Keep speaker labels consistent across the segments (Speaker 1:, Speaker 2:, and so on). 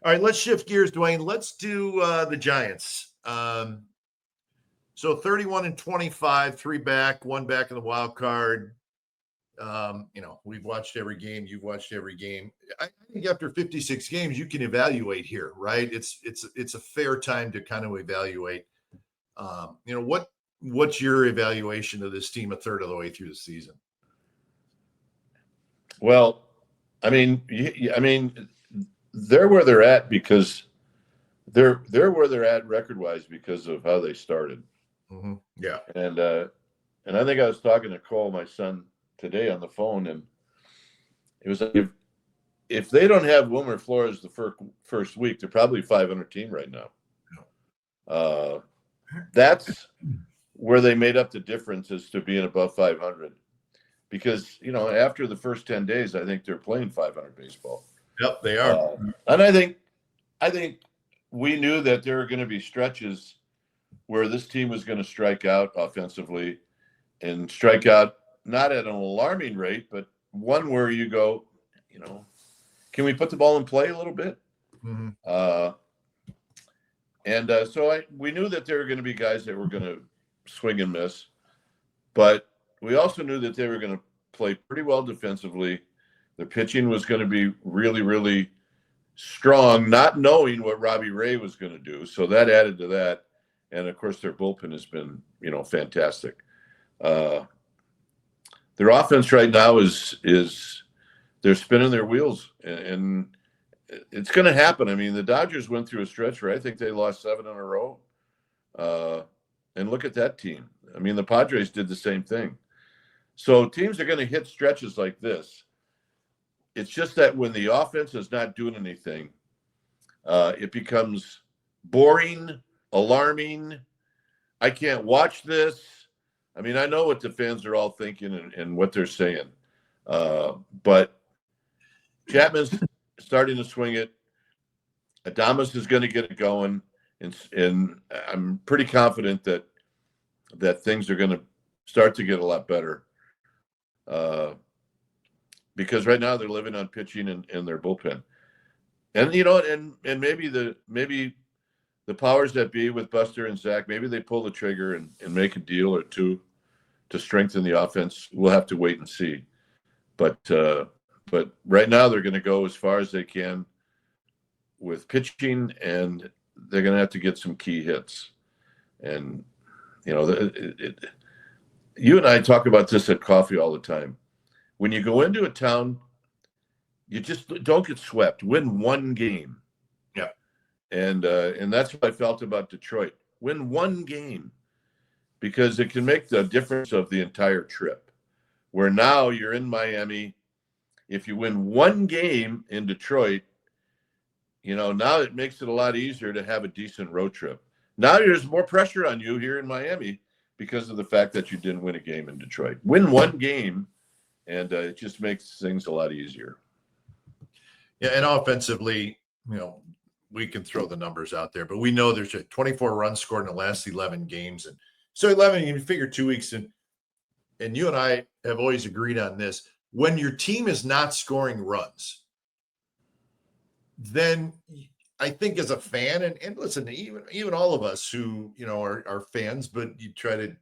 Speaker 1: All right, let's shift gears, Duane. Let's do the Giants. So 31-25, three back, one back in the wild card. We've watched every game. You've watched every game. I think after 56 games, you can evaluate here, right? It's a fair time to kind of evaluate. What's your evaluation of this team a third of the way through the season?
Speaker 2: Well, I mean, they're where they're at because they're where they're at record-wise because of how they started.
Speaker 1: Mm-hmm. Yeah,
Speaker 2: and I think I was talking to Cole, my son, today on the phone, and it was like if they don't have Wilmer Flores the first week, they're probably 500 team right now. That's where they made up the difference as to being above 500. Because, after the first 10 days, I think they're playing 500 baseball.
Speaker 1: Yep, they are.
Speaker 2: And I think we knew that there were going to be stretches where this team was going to strike out offensively and strike out not at an alarming rate, but one where you go, can we put the ball in play a little bit?
Speaker 1: Mm-hmm.
Speaker 2: So we knew that there were going to be guys that were going to swing and miss, but we also knew that they were going to play pretty well defensively. The pitching was going to be really, really strong, not knowing what Robbie Ray was going to do. So that added to that. And, of course, their bullpen has been, fantastic. Their offense right now is they're spinning their wheels, and it's going to happen. I mean, the Dodgers went through a stretch where I think they lost 7 in a row. And look at that team. I mean, the Padres did the same thing. So teams are going to hit stretches like this. It's just that when the offense is not doing anything, it becomes boring, alarming. I can't watch this. I mean, I know what the fans are all thinking and what they're saying. But Chapman's starting to swing it. Adames is going to get it going. And I'm pretty confident that things are going to start to get a lot better. Because right now they're living on pitching and their bullpen. And and maybe the powers that be with Buster and Zach, maybe they pull the trigger and make a deal or two to strengthen the offense. We'll have to wait and see. But right now they're going to go as far as they can with pitching, and they're going to have to get some key hits. And you and I talk about this at coffee all the time. When you go into a town, you just don't get swept. Win one game.
Speaker 1: Yeah.
Speaker 2: And that's what I felt about Detroit. Win one game, because it can make the difference of the entire trip. Where now you're in Miami. If you win one game in Detroit, now it makes it a lot easier to have a decent road trip. Now there's more pressure on you here in Miami because of the fact that you didn't win a game in Detroit. Win one game, and it just makes things a lot easier.
Speaker 1: Yeah, and offensively, we can throw the numbers out there, but we know there's 24 runs scored in the last 11 games. And so 11, you figure 2 weeks, and you and I have always agreed on this. When your team is not scoring runs, then I think as a fan, and listen, even all of us who, are fans, but you try to,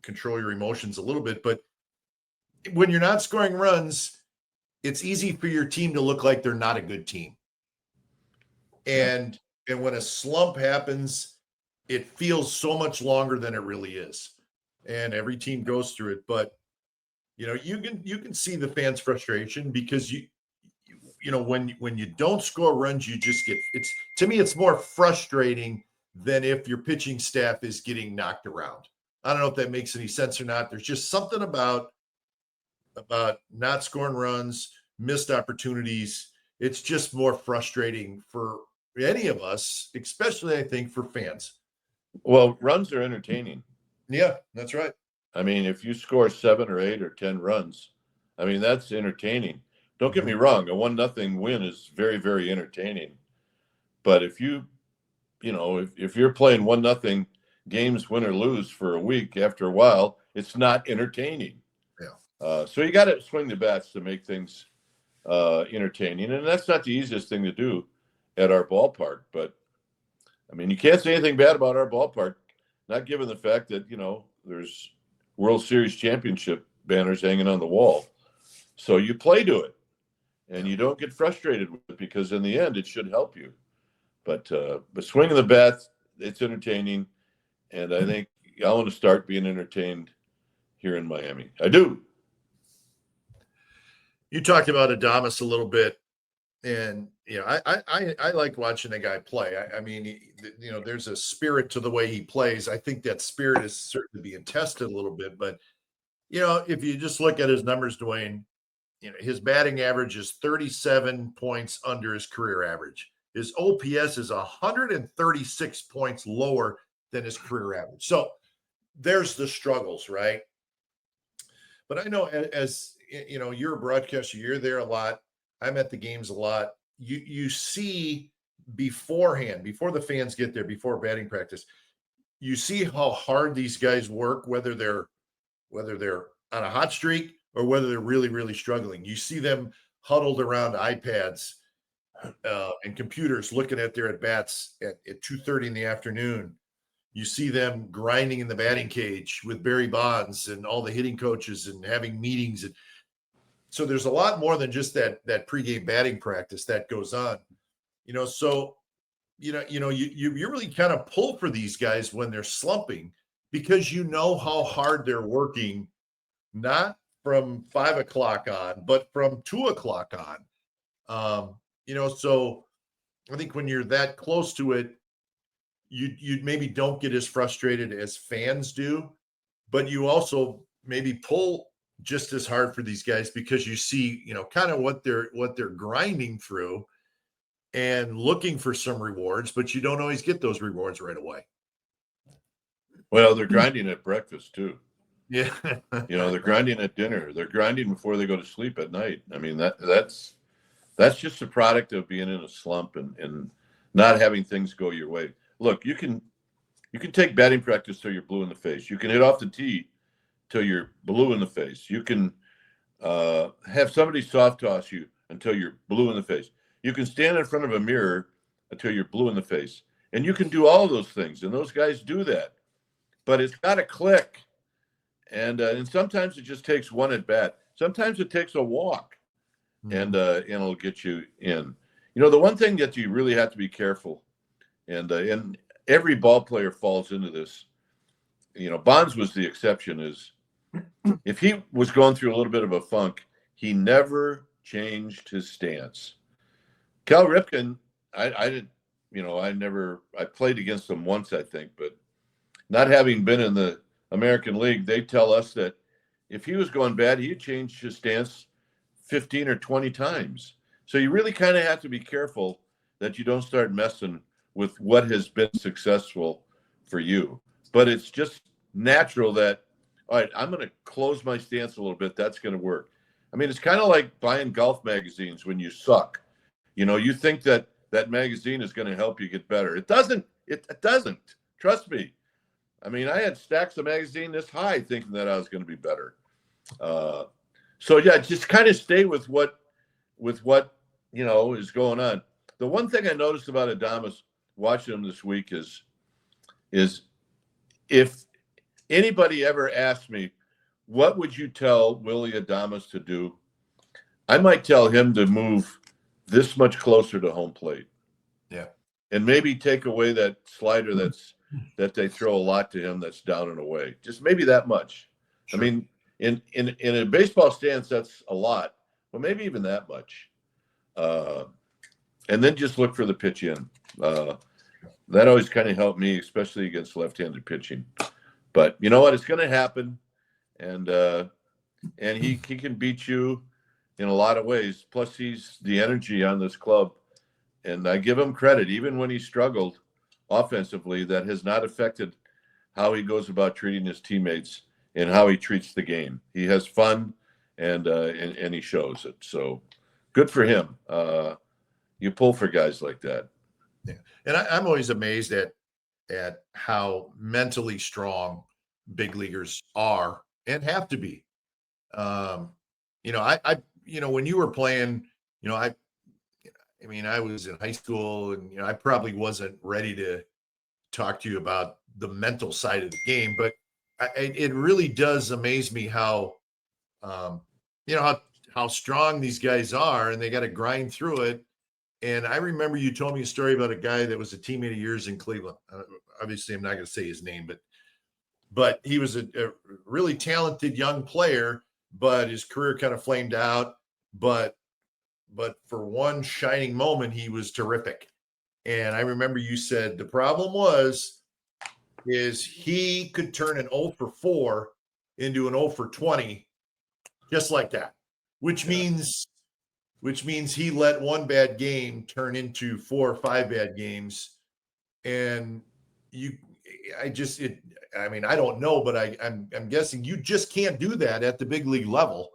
Speaker 1: control your emotions a little bit. But when you're not scoring runs, it's easy for your team to look like they're not a good team. And when a slump happens, it feels so much longer than it really is. And every team goes through it. But, you can see the fans' frustration because when you don't score runs, you just to me, it's more frustrating than if your pitching staff is getting knocked around. I don't know if that makes any sense or not. There's just something about not scoring runs, missed opportunities. It's just more frustrating for any of us, especially I think for fans.
Speaker 2: Well, runs are entertaining.
Speaker 1: Yeah, that's right.
Speaker 2: I mean, if you score 7 or 8 or 10 runs, I mean, that's entertaining. Don't get me wrong. A 1-0 win is very, very entertaining. But if if you're playing 1-0 games, win or lose for a week, after a while, it's not entertaining.
Speaker 1: Yeah.
Speaker 2: So you got to swing the bats to make things entertaining. And that's not the easiest thing to do. at our ballpark. But I mean, you can't say anything bad about our ballpark, not given the fact that, there's World Series championship banners hanging on the wall. So you play to it and you don't get frustrated with it, because in the end it should help you. But swinging the bat, it's entertaining. And I think I want to start being entertained here in Miami. I do.
Speaker 1: You talked about Adames a little bit, and I like watching a guy play. I mean, there's a spirit to the way he plays. I think that spirit is certainly being tested a little bit, but if you just look at his numbers, Duane, his batting average is 37 points under his career average. His OPS is 136 points lower than his career average. So there's the struggles, right? But I know, as you're a broadcaster, you're there a lot. I'm at the games a lot. You see beforehand, before the fans get there, before batting practice, you see how hard these guys work, whether they're on a hot streak or whether they're really, really struggling. You see them huddled around iPads and computers looking at their at-bats at 2:30 in the afternoon. You see them grinding in the batting cage with Barry Bonds and all the hitting coaches and having meetings. And so there's a lot more than just that pregame batting practice that goes on. So you really kind of pull for these guys when they're slumping, because how hard they're working, not from 5 o'clock on, but from 2 o'clock on. So I think when you're that close to it, you maybe don't get as frustrated as fans do, but you also maybe pull just as hard for these guys, because you see, kind of what they're grinding through and looking for some rewards, but you don't always get those rewards right away.
Speaker 2: Well, they're grinding at breakfast too.
Speaker 1: Yeah.
Speaker 2: They're grinding at dinner. They're grinding before they go to sleep at night. I mean, that's just a product of being in a slump and not having things go your way. Look, you can take batting practice till you're blue in the face. You can hit off the tee till you're blue in the face. You can have somebody soft toss you until you're blue in the face. You can stand in front of a mirror until you're blue in the face. And you can do all of those things, and those guys do that. But it's got to click. And sometimes it just takes one at bat. Sometimes it takes a walk, and it'll get you in. The one thing that you really have to be careful, and every ball player falls into this. Bonds was the exception. Is if he was going through a little bit of a funk, he never changed his stance. Cal Ripken, I played against him once, I think, but not having been in the American League, they tell us that if he was going bad, he'd change his stance 15 or 20 times. So you really kind of have to be careful that you don't start messing with what has been successful for you. But it's just natural that, all right, I'm going to close my stance a little bit. That's going to work. I mean, it's kind of like buying golf magazines when you suck. You think that magazine is going to help you get better. It doesn't. It doesn't. Trust me. I mean, I had stacks of magazine this high thinking that I was going to be better. So yeah, just kind of stay with what is going on. The one thing I noticed about Adames watching him this week is if anybody ever asked me, what would you tell Willie Adames to do? I might tell him to move this much closer to home plate.
Speaker 1: Yeah.
Speaker 2: And maybe take away that slider that they throw a lot to him that's down and away. Just maybe that much. Sure. I mean, in a baseball stance, that's a lot, but maybe even that much. And then just look for the pitch in. That always kind of helped me, especially against left-handed pitching. But you know what? It's going to happen, and he can beat you in a lot of ways. Plus, he's the energy on this club, and I give him credit. Even when he struggled offensively, that has not affected how he goes about treating his teammates and how he treats the game. He has fun, and he shows it. So, good for him. You pull for guys like that.
Speaker 1: Yeah, and I'm always amazed at how mentally strong big leaguers are and have to be. I when you were playing, I mean, I was in high school, and I probably wasn't ready to talk to you about the mental side of the game, but it really does amaze me how, um, how strong these guys are, and they got to grind through it. And I remember you told me a story about a guy that was a teammate of yours in Cleveland. Obviously, I'm not going to say his name, but he was a really talented young player, but his career kind of flamed out. But for one shining moment, he was terrific. And I remember you said the problem is he could turn an 0 for 4 into an 0 for 20, just like that, which means he let one bad game turn into 4 or 5 bad games. And I mean, I don't know, but I'm guessing you just can't do that at the big league level.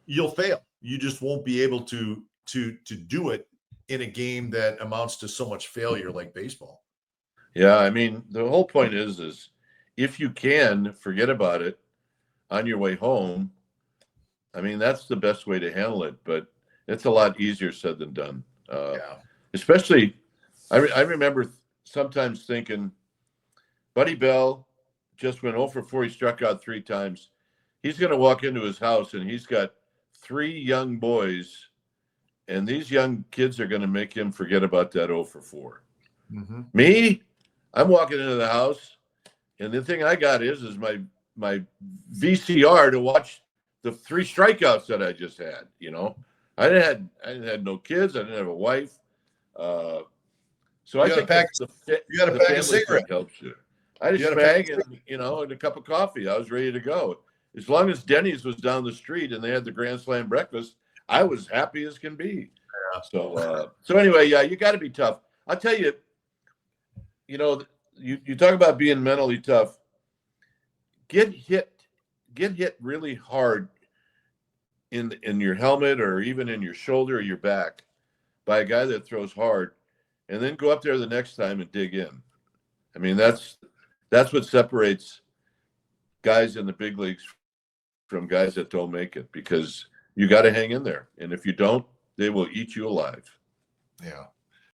Speaker 1: You'll fail. You just won't be able to do it in a game that amounts to so much failure like baseball.
Speaker 2: Yeah, I mean, the whole point is if you can forget about it on your way home, I mean, that's the best way to handle it, but it's a lot easier said than done. Especially, I remember sometimes thinking, Buddy Bell just went 0 for 4. He struck out 3 times. He's going to walk into his house, and he's got 3 young boys, and these young kids are going to make him forget about that 0 for 4. Mm-hmm. Me, I'm walking into the house, and the thing I got is my VCR to watch the 3 strikeouts that I just had. I didn't have no kids. I didn't have a wife. So I think
Speaker 1: you got to pack a cigarette.
Speaker 2: Helps you. I just bag and a cup of coffee. I was ready to go. As long as Denny's was down the street and they had the Grand Slam breakfast, I was happy as can be. Yeah. So anyway, yeah, you got to be tough. I'll tell you, you talk about being mentally tough. Get hit really hard in your helmet or even in your shoulder or your back by a guy that throws hard, and then go up there the next time and dig in. I mean, that's what separates guys in the big leagues from guys that don't make it, because you got to hang in there. And if you don't, they will eat you alive.
Speaker 1: Yeah.